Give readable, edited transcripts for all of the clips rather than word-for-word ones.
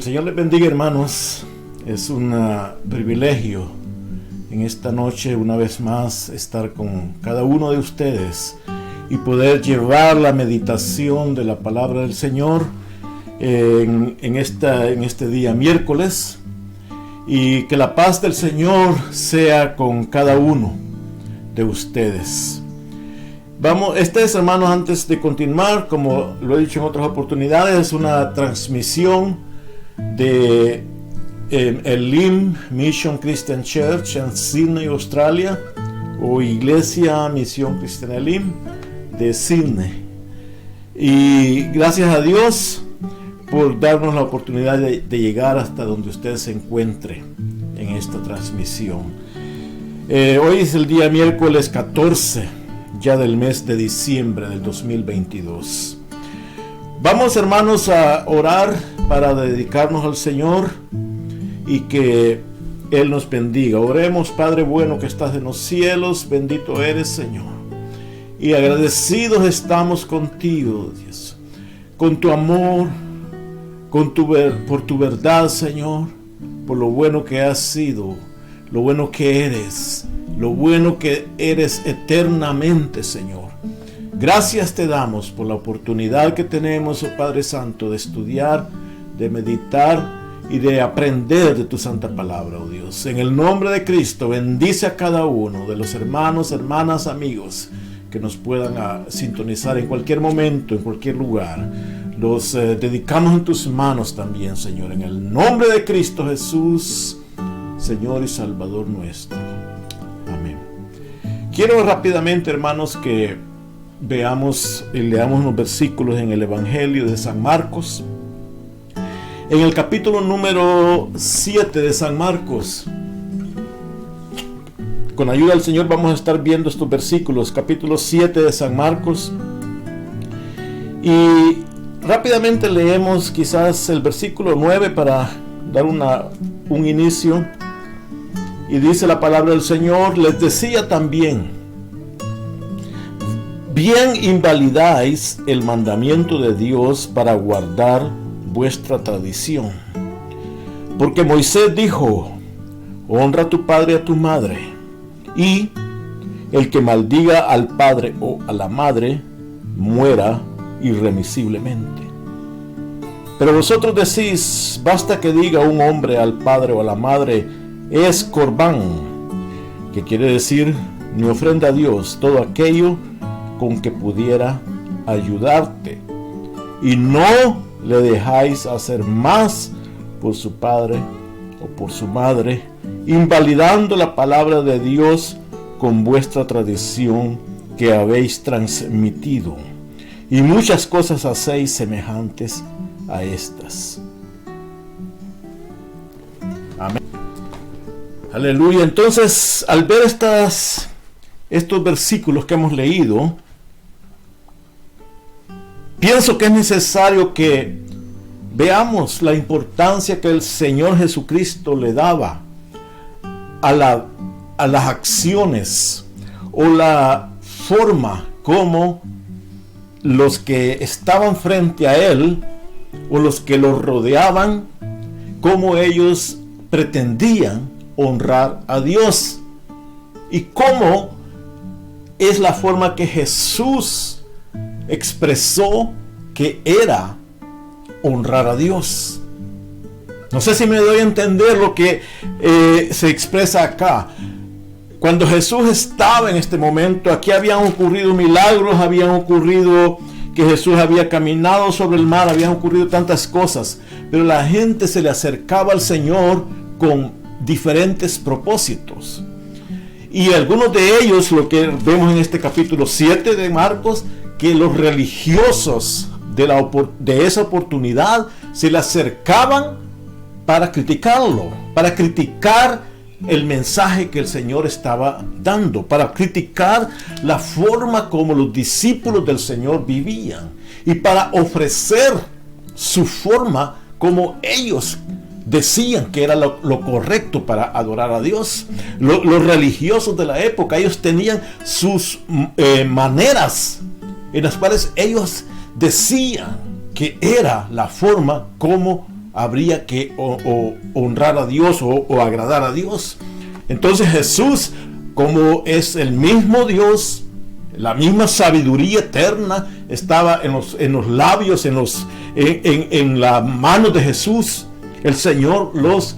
el Señor les bendiga, hermanos. Es un privilegio en esta noche una vez más estar con cada uno de ustedes y poder llevar la meditación de la palabra del Señor en este día miércoles, y que la paz del Señor sea con cada uno de ustedes. Hermanos, antes de continuar, como lo he dicho en otras oportunidades, es una transmisión de Elim Mission Christian Church en Sydney, Australia, o Iglesia Misión Cristiana Elim de Sydney. Y gracias a Dios por darnos la oportunidad de llegar hasta donde usted se encuentre en esta transmisión. Hoy es el día miércoles 14 ya del mes de diciembre del 2022. Vamos, hermanos, a orar para dedicarnos al Señor y que Él nos bendiga. Oremos. Padre bueno que estás en los cielos, bendito eres, Señor, y agradecidos estamos contigo, Dios, con tu amor, por tu verdad, Señor, por lo bueno que has sido, lo bueno que eres eternamente, Señor. Gracias te damos por la oportunidad que tenemos, oh Padre Santo, de estudiar, de meditar y de aprender de tu santa palabra, oh Dios. En el nombre de Cristo, bendice a cada uno de los hermanos, hermanas, amigos que nos puedan sintonizar en cualquier momento, en cualquier lugar. Los dedicamos en tus manos también, Señor, en el nombre de Cristo Jesús, Señor y Salvador nuestro. Amén. Quiero rápidamente, hermanos, que veamos y leamos unos versículos en el Evangelio de San Marcos. En el capítulo número 7 de San Marcos, con ayuda del Señor vamos a estar viendo estos versículos, capítulo 7 de San Marcos. Y rápidamente leemos quizás el versículo 9 para dar un inicio. Y dice la palabra del Señor: les decía también, bien invalidáis el mandamiento de Dios para guardar vuestra tradición. Porque Moisés dijo: honra a tu padre y a tu madre, y el que maldiga al padre o a la madre muera irremisiblemente. Pero vosotros decís: basta que diga un hombre al padre o a la madre, es corbán, que quiere decir mi ofrenda a Dios, todo aquello con que pudiera ayudarte, y no le dejáis hacer más por su padre o por su madre, invalidando la palabra de Dios con vuestra tradición que habéis transmitido, y muchas cosas hacéis semejantes a estas. Amén. Aleluya. Entonces, al ver estos versículos que hemos leído, pienso que es necesario que veamos la importancia que el Señor Jesucristo le daba a las acciones o la forma como los que estaban frente a Él o los que lo rodeaban, cómo ellos pretendían honrar a Dios, y cómo es la forma que Jesús expresó que era honrar a Dios. No sé si me doy a entender lo que se expresa acá. Cuando Jesús estaba en este momento, aquí habían ocurrido milagros, habían ocurrido que Jesús había caminado sobre el mar, habían ocurrido tantas cosas, pero la gente se le acercaba al Señor con diferentes propósitos. Y algunos de ellos, lo que vemos en este capítulo 7 de Marcos, que los religiosos de esa oportunidad se le acercaban para criticarlo, para criticar el mensaje que el Señor estaba dando, para criticar la forma como los discípulos del Señor vivían, y para ofrecer su forma como ellos decían que era lo correcto para adorar a Dios. Los religiosos de la época, ellos tenían sus maneras en las cuales ellos decían que era la forma como habría que honrar a Dios o agradar a Dios. Entonces Jesús, como es el mismo Dios, la misma sabiduría eterna estaba en los labios, en las manos de Jesús. El Señor los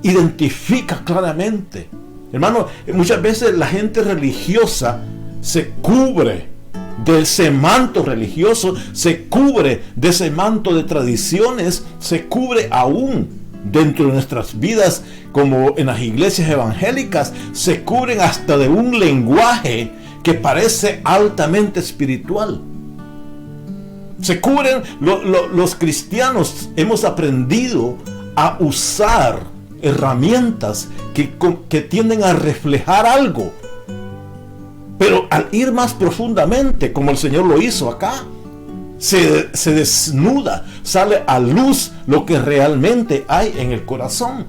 identifica claramente. Hermano, muchas veces la gente religiosa se cubre de ese manto religioso, se cubre de ese manto de tradiciones, se cubre aún dentro de nuestras vidas, como en las iglesias evangélicas, se cubren hasta de un lenguaje que parece altamente espiritual. Se cubren, los cristianos hemos aprendido a usar herramientas que tienden a reflejar algo, pero al ir más profundamente, como el Señor lo hizo acá, se desnuda, sale a luz lo que realmente hay en el corazón.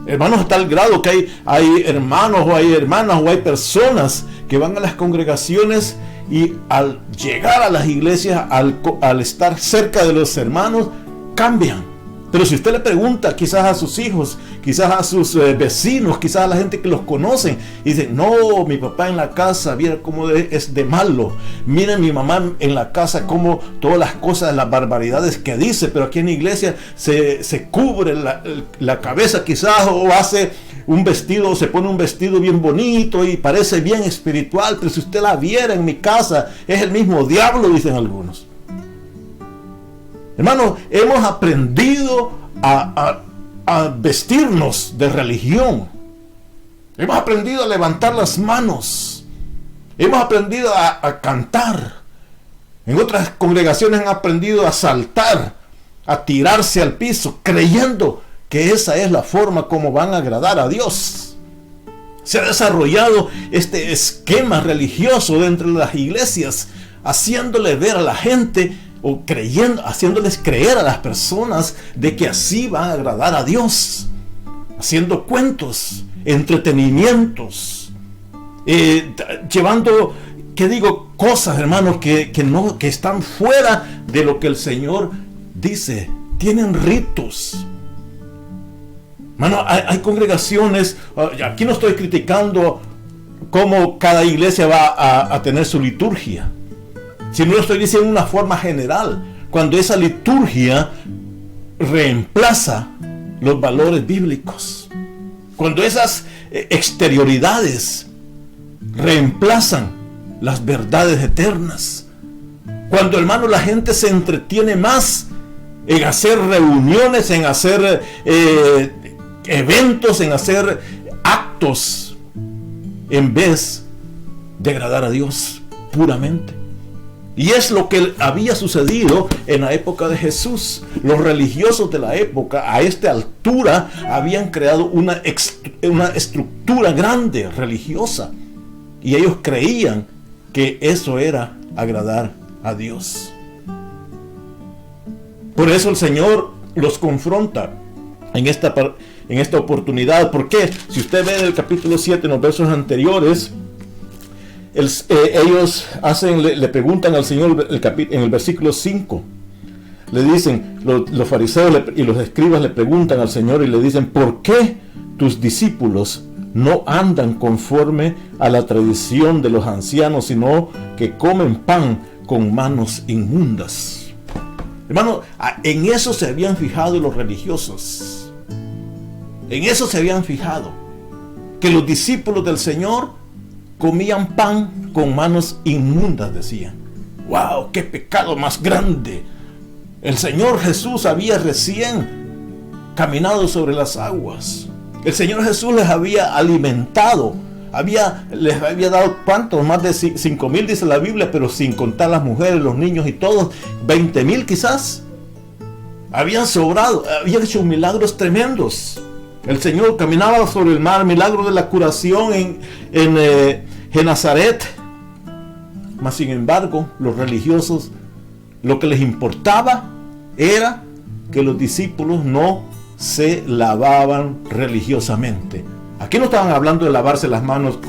Hermanos, a tal grado que hay hermanos o hay hermanas o hay personas que van a las congregaciones y al llegar a las iglesias, al estar cerca de los hermanos, cambian. Pero si usted le pregunta quizás a sus hijos, quizás a sus vecinos, quizás a la gente que los conocen, y dicen, no, mi papá en la casa, mira cómo es de malo. Miren mi mamá en la casa, cómo todas las cosas, las barbaridades que dice, pero aquí en la iglesia se cubre la cabeza quizás, o hace un vestido, se pone un vestido bien bonito y parece bien espiritual, pero si usted la viera en mi casa, es el mismo diablo, dicen algunos. Hermanos, hemos aprendido a vestirnos de religión. Hemos aprendido a levantar las manos. Hemos aprendido a cantar. En otras congregaciones han aprendido a saltar, a tirarse al piso, creyendo que esa es la forma como van a agradar a Dios. Se ha desarrollado este esquema religioso dentro de las iglesias, haciéndole ver a la gente o haciéndoles creer a las personas de que así van a agradar a Dios, haciendo cuentos, entretenimientos, llevando, cosas, hermanos, que están fuera de lo que el Señor dice. Tienen ritos. Hermano, hay congregaciones, aquí no estoy criticando cómo cada iglesia va a tener su liturgia, si no lo estoy diciendo de una forma general, cuando esa liturgia reemplaza los valores bíblicos, cuando esas exterioridades reemplazan las verdades eternas, cuando, hermano, la gente se entretiene más en hacer reuniones, en hacer eventos, en hacer actos, en vez de agradar a Dios puramente. Y es lo que había sucedido en la época de Jesús. Los religiosos de la época, a esta altura, habían creado una estructura grande, religiosa. Y ellos creían que eso era agradar a Dios. Por eso el Señor los confronta en esta oportunidad. ¿Por qué? Si usted ve en el capítulo 7, en los versos anteriores, ellos le preguntan al Señor en el versículo 5, le dicen, los fariseos y los escribas le preguntan al Señor y le dicen, ¿por qué tus discípulos no andan conforme a la tradición de los ancianos, sino que comen pan con manos inmundas? Hermano, en eso se habían fijado los religiosos. En eso se habían fijado, que los discípulos del Señor comían pan con manos inmundas, decían. ¡Wow! ¡Qué pecado más grande! El Señor Jesús había recién caminado sobre las aguas. El Señor Jesús les había alimentado. Les había dado, ¿cuántos? Más de 5,000 dice la Biblia, pero sin contar las mujeres, los niños y todos, 20,000 quizás. Habían sobrado, habían hecho milagros tremendos. El Señor caminaba sobre el mar, milagro de la curación en Nazaret. Mas sin embargo, los religiosos, lo que les importaba era que los discípulos no se lavaban religiosamente. Aquí no estaban hablando de lavarse las manos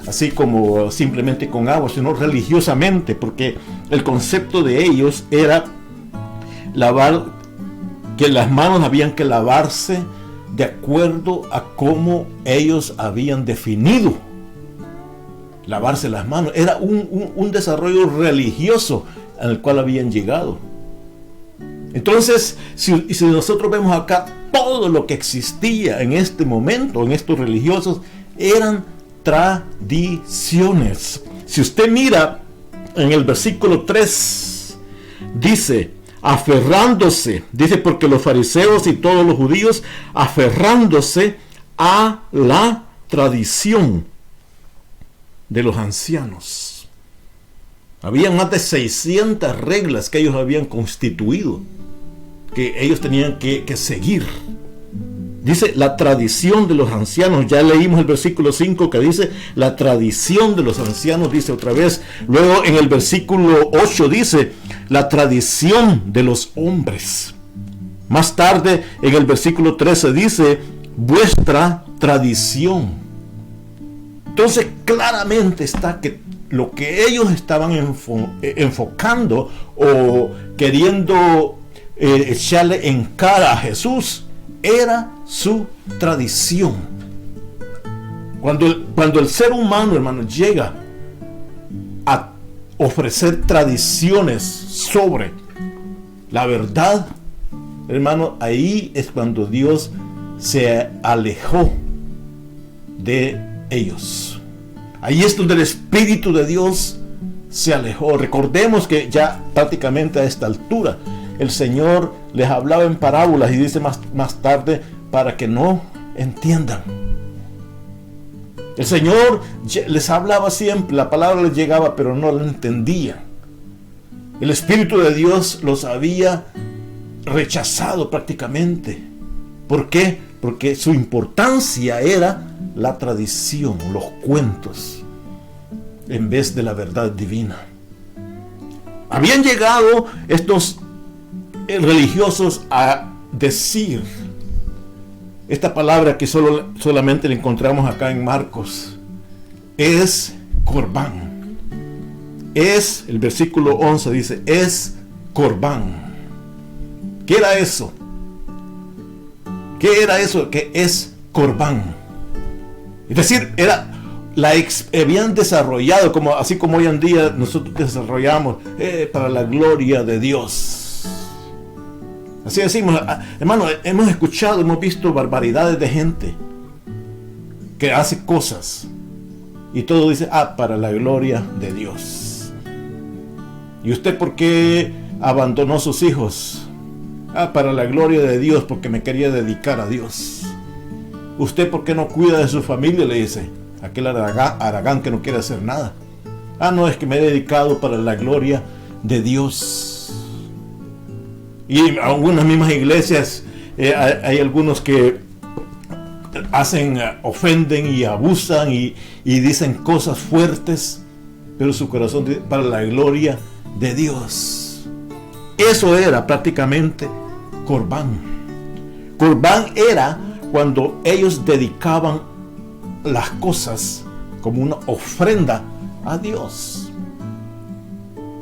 así como simplemente con agua, sino religiosamente, porque el concepto de ellos era lavar, que las manos habían que lavarse de acuerdo a cómo ellos habían definido lavarse las manos. Era un desarrollo religioso al cual habían llegado. Entonces, si nosotros vemos acá, todo lo que existía en este momento, en estos religiosos, eran tradiciones. Si usted mira en el versículo 3, dice, aferrándose, dice, porque los fariseos y todos los judíos, aferrándose a la tradición de los ancianos. Habían más de 600 reglas que ellos habían constituido, que ellos tenían que seguir. Dice la tradición de los ancianos. Ya leímos el versículo 5 que dice la tradición de los ancianos, dice otra vez. Luego en el versículo 8 dice la tradición de los hombres. Más tarde en el versículo 13 dice vuestra tradición. Entonces claramente está que lo que ellos estaban enfocando o queriendo echarle en cara a Jesús era su tradición. Cuando el ser humano, hermano, llega a ofrecer tradiciones sobre la verdad, hermano, ahí es cuando Dios se alejó de ellos. Ahí es donde el Espíritu de Dios se alejó. Recordemos que ya prácticamente a esta altura el Señor les hablaba en parábolas y dice más tarde para que no entiendan. El Señor les hablaba siempre, la palabra les llegaba, pero no la entendían. El Espíritu de Dios los había rechazado prácticamente. ¿Por qué? Porque su importancia era la tradición, los cuentos, en vez de la verdad divina. Habían llegado estos religiosos a decir esta palabra que solamente la encontramos acá en Marcos, es Corbán. Es, el versículo 11 dice, es Corbán. ¿Qué era eso? ¿Qué era eso que es Corbán? Es decir, habían desarrollado, así como hoy en día nosotros desarrollamos para la gloria de Dios. Así decimos, hermano, hemos escuchado, hemos visto barbaridades de gente que hace cosas y todo dice, para la gloria de Dios. ¿Y usted por qué abandonó sus hijos? Para la gloria de Dios, porque me quería dedicar a Dios. ¿Usted por qué no cuida de su familia? Le dice aquel Aragán que no quiere hacer nada. No, es que me he dedicado para la gloria de Dios. Y en algunas mismas iglesias hay algunos que ofenden y abusan y dicen cosas fuertes, pero su corazón dice, para la gloria de Dios. Eso era prácticamente Corbán. Corbán era cuando ellos dedicaban las cosas como una ofrenda a Dios.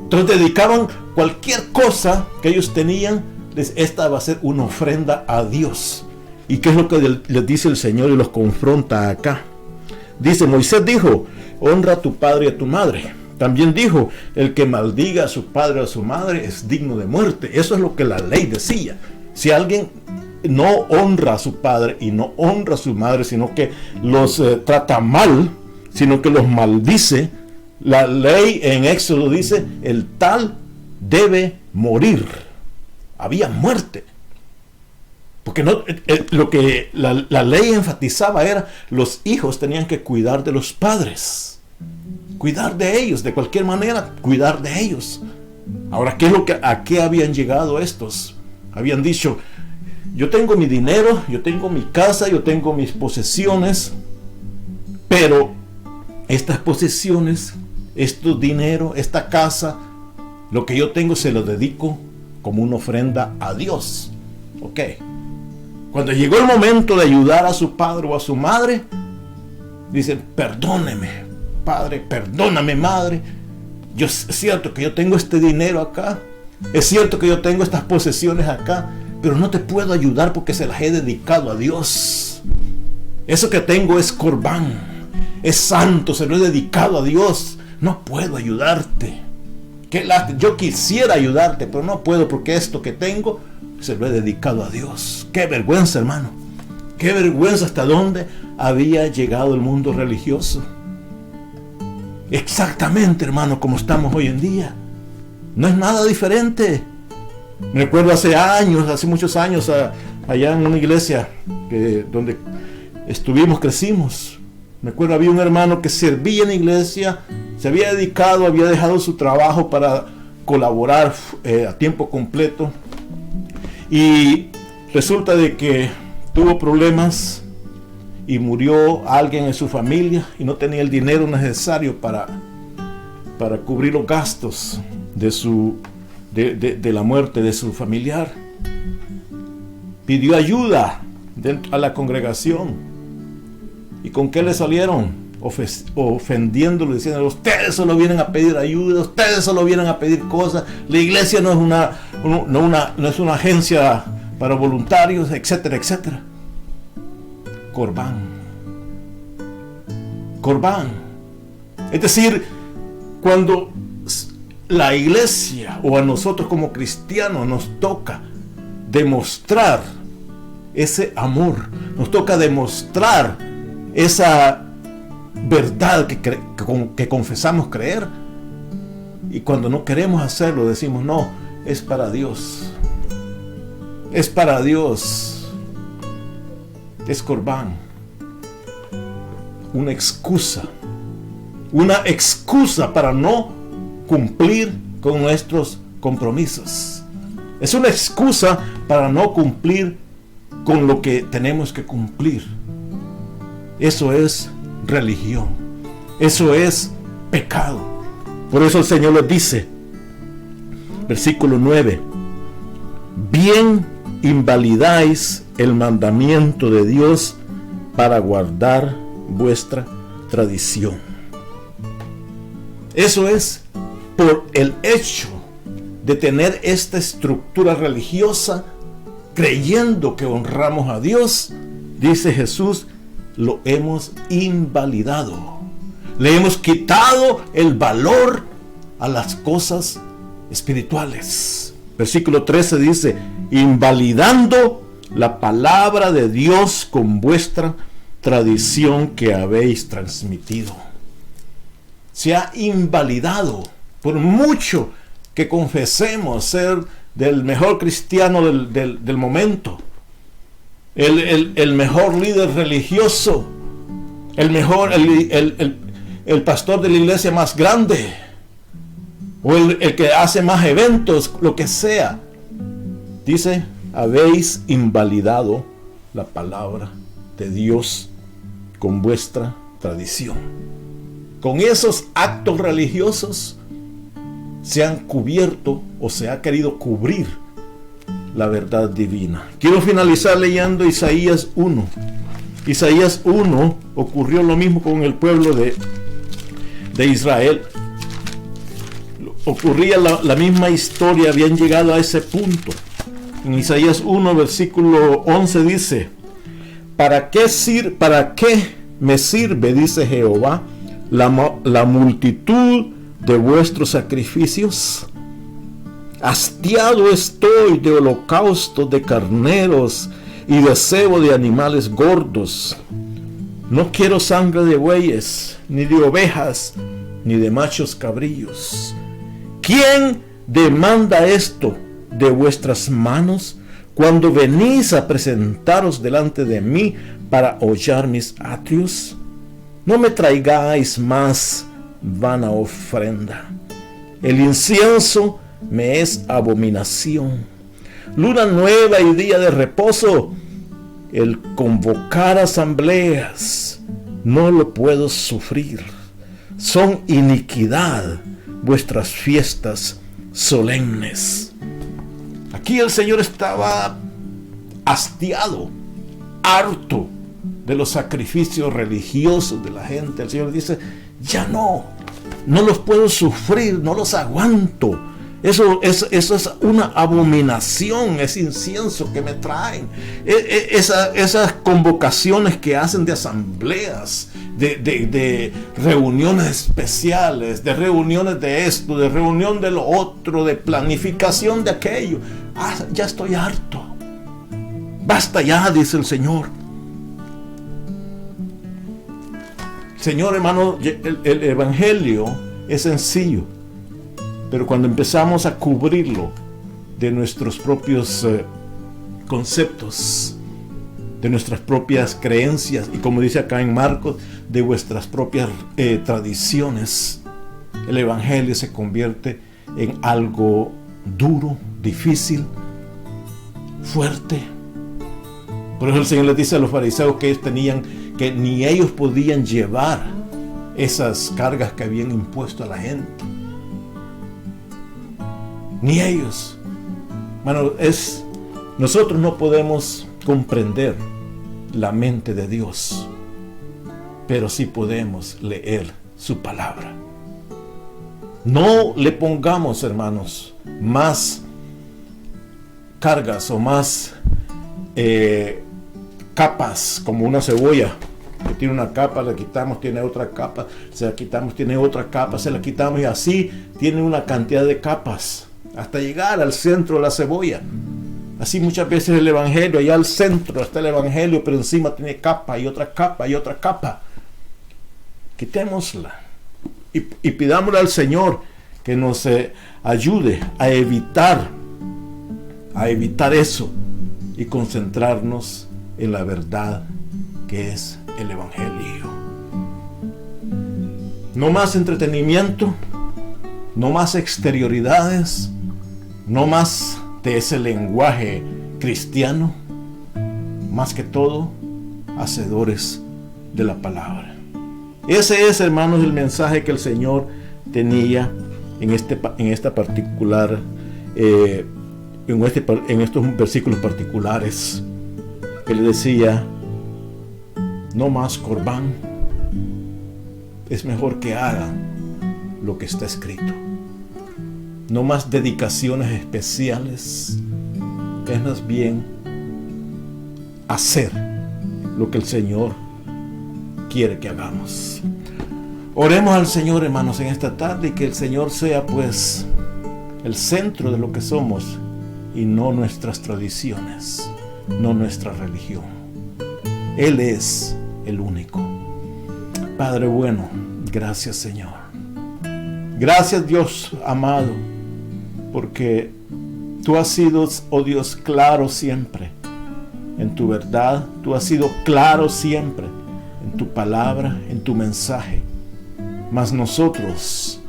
Entonces dedicaban cualquier cosa que ellos tenían, esta va a ser una ofrenda a Dios. ¿Y qué es lo que les dice el Señor y los confronta acá? Dice, Moisés dijo, honra a tu padre y a tu madre. También dijo, el que maldiga a su padre o a su madre es digno de muerte. Eso es lo que la ley decía. Si alguien no honra a su padre y no honra a su madre, sino que los trata mal, sino que los maldice, la ley en Éxodo dice, el tal debe morir. Había muerte. Porque lo que la ley enfatizaba era, los hijos tenían que cuidar de los padres. Cuidar de ellos, de cualquier manera, cuidar de ellos. Ahora, ¿a qué habían llegado estos? Habían dicho, yo tengo mi dinero, yo tengo mi casa, yo tengo mis posesiones, pero estas posesiones, este dinero, esta casa, lo que yo tengo se lo dedico como una ofrenda a Dios. Ok. Cuando llegó el momento de ayudar a su padre o a su madre, dicen, perdóneme, padre, perdóname, madre. Es cierto que yo tengo este dinero acá, es cierto que yo tengo estas posesiones acá, pero no te puedo ayudar porque se las he dedicado a Dios. Eso que tengo es corbán, es santo, se lo he dedicado a Dios. No puedo ayudarte. Qué lástima. Yo quisiera ayudarte, pero no puedo porque esto que tengo se lo he dedicado a Dios. Qué vergüenza, hermano. Qué vergüenza hasta dónde había llegado el mundo religioso. Exactamente, hermano, como estamos hoy en día. No es nada diferente. Me recuerdo hace muchos años, allá en una iglesia donde crecimos. Me acuerdo, había un hermano que servía en la iglesia, se había dedicado, había dejado su trabajo para colaborar a tiempo completo. Y resulta de que tuvo problemas y murió alguien en su familia y no tenía el dinero necesario para cubrir los gastos de la muerte de su familiar. Pidió ayuda a la congregación. ¿Y con qué le salieron? Ofendiéndolo, diciendo: ustedes solo vienen a pedir ayuda, ustedes solo vienen a pedir cosas, la iglesia no es una agencia para voluntarios, etcétera, etcétera. Corbán. Es decir, cuando la iglesia o a nosotros como cristianos nos toca demostrar ese amor, nos toca demostrar esa verdad que confesamos creer, y cuando no queremos hacerlo decimos: no, es para Dios, es para Dios. Es corbán, una excusa para no cumplir con nuestros compromisos. Es una excusa para no cumplir con lo que tenemos que cumplir. Eso es religión. Eso es pecado. Por eso el Señor les dice, versículo 9: bien invalidáis el mandamiento de Dios para guardar vuestra tradición. Eso es por el hecho de tener esta estructura religiosa, creyendo que honramos a Dios, dice Jesús, lo hemos invalidado. Le hemos quitado el valor a las cosas espirituales. Versículo 13 dice: invalidando la palabra de Dios con vuestra tradición que habéis transmitido. Se ha invalidado, por mucho que confesemos ser del mejor cristiano del momento, el mejor líder religioso, el pastor de la iglesia más grande, o el que hace más eventos, lo que sea. Dice: habéis invalidado la palabra de Dios con vuestra tradición. Con esos actos religiosos se han cubierto o se ha querido cubrir la verdad divina. Quiero finalizar leyendo Isaías 1. Isaías 1 ocurrió lo mismo con el pueblo de Israel. Ocurría la misma historia, habían llegado a ese punto. En Isaías 1, versículo 11 dice: ¿Para qué me sirve, dice Jehová, la multitud de vuestros sacrificios? Hastiado estoy de holocaustos de carneros y de cebo de animales gordos. No quiero sangre de bueyes, ni de ovejas, ni de machos cabrillos. ¿Quién demanda esto de vuestras manos cuando venís a presentaros delante de mí para hollar mis atrios? No me traigáis más vana ofrenda. El incienso me es abominación. Luna nueva y día de reposo, el convocar asambleas, no lo puedo sufrir. Son iniquidad vuestras fiestas solemnes. Aquí el Señor estaba hastiado, harto de los sacrificios religiosos de la gente. El Señor dice: ya no los puedo sufrir, no los aguanto. Eso es una abominación, ese incienso que me traen. Esas convocaciones que hacen de asambleas, de reuniones especiales, de reuniones de esto, de reunión de lo otro, de planificación de aquello. Ya estoy harto. Basta ya, dice el Señor. Señor, hermano, el Evangelio es sencillo. Pero cuando empezamos a cubrirlo de nuestros propios conceptos, de nuestras propias creencias, y como dice acá en Marcos, de vuestras propias tradiciones, el Evangelio se convierte en algo duro, difícil, fuerte. Por eso el Señor les dice a los fariseos que que ni ellos podían llevar esas cargas que habían impuesto a la gente. Ni ellos. Bueno, nosotros no podemos comprender la mente de Dios, pero sí podemos leer su palabra. No le pongamos, hermanos, más cargas o más capas, como una cebolla que tiene una capa, la quitamos, tiene otra capa, se la quitamos, tiene otra capa, se la quitamos, y así tiene una cantidad de capas hasta llegar al centro de la cebolla. Así muchas veces el Evangelio, allá al centro está el Evangelio, pero encima tiene capa y otra capa y otra capa. Quitémosla y pidámosle al Señor que nos ayude a evitar eso y concentrarnos en la verdad que es el Evangelio. No más entretenimiento, no más exterioridades, no más de ese lenguaje cristiano, más que todo, hacedores de la palabra. Ese es, hermanos, el mensaje que el Señor tenía en esta particular, en estos versículos particulares, que le decía: no más corbán, es mejor que hagan lo que está escrito. No más dedicaciones especiales, es más bien hacer lo que el Señor quiere que hagamos. Oremos al Señor, hermanos, en esta tarde, y que el Señor sea pues el centro de lo que somos y no nuestras tradiciones, no nuestra religión. Él es el único. Padre bueno, gracias, Señor. Gracias, Dios amado, porque tú has sido, oh Dios, claro siempre en tu verdad. Tú has sido claro siempre en tu palabra, en tu mensaje. Mas nosotros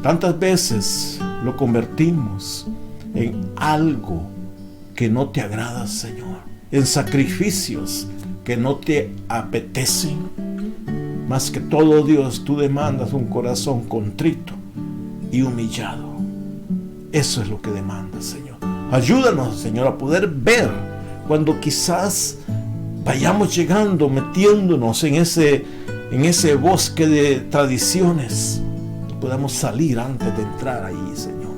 tantas veces lo convertimos en algo que no te agrada, Señor, en sacrificios que no te apetecen. Más que todo, Dios, tú demandas un corazón contrito y humillado. Eso es lo que demandas, Señor. Ayúdanos, Señor, a poder ver cuando quizás vayamos llegando, metiéndonos en ese bosque de tradiciones, que podamos salir antes de entrar ahí, Señor,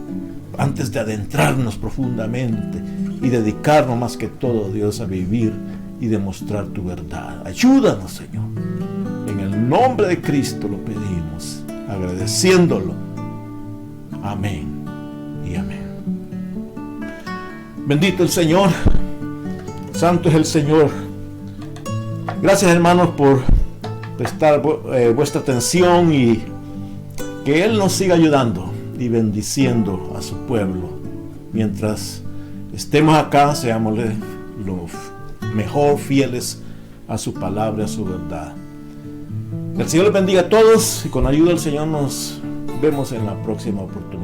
antes de adentrarnos profundamente y dedicarnos más que todo, Dios, a vivir y demostrar tu verdad. Ayúdanos, Señor. En el nombre de Cristo lo pedimos, agradeciéndolo. Amén y amén. Bendito el Señor, santo es el Señor. Gracias, hermanos, por prestar vuestra atención, y que Él nos siga ayudando y bendiciendo a su pueblo. Mientras estemos acá, seamos los mejor fieles a su palabra, a su verdad. El Señor les bendiga a todos, y con ayuda del Señor nos vemos en la próxima oportunidad.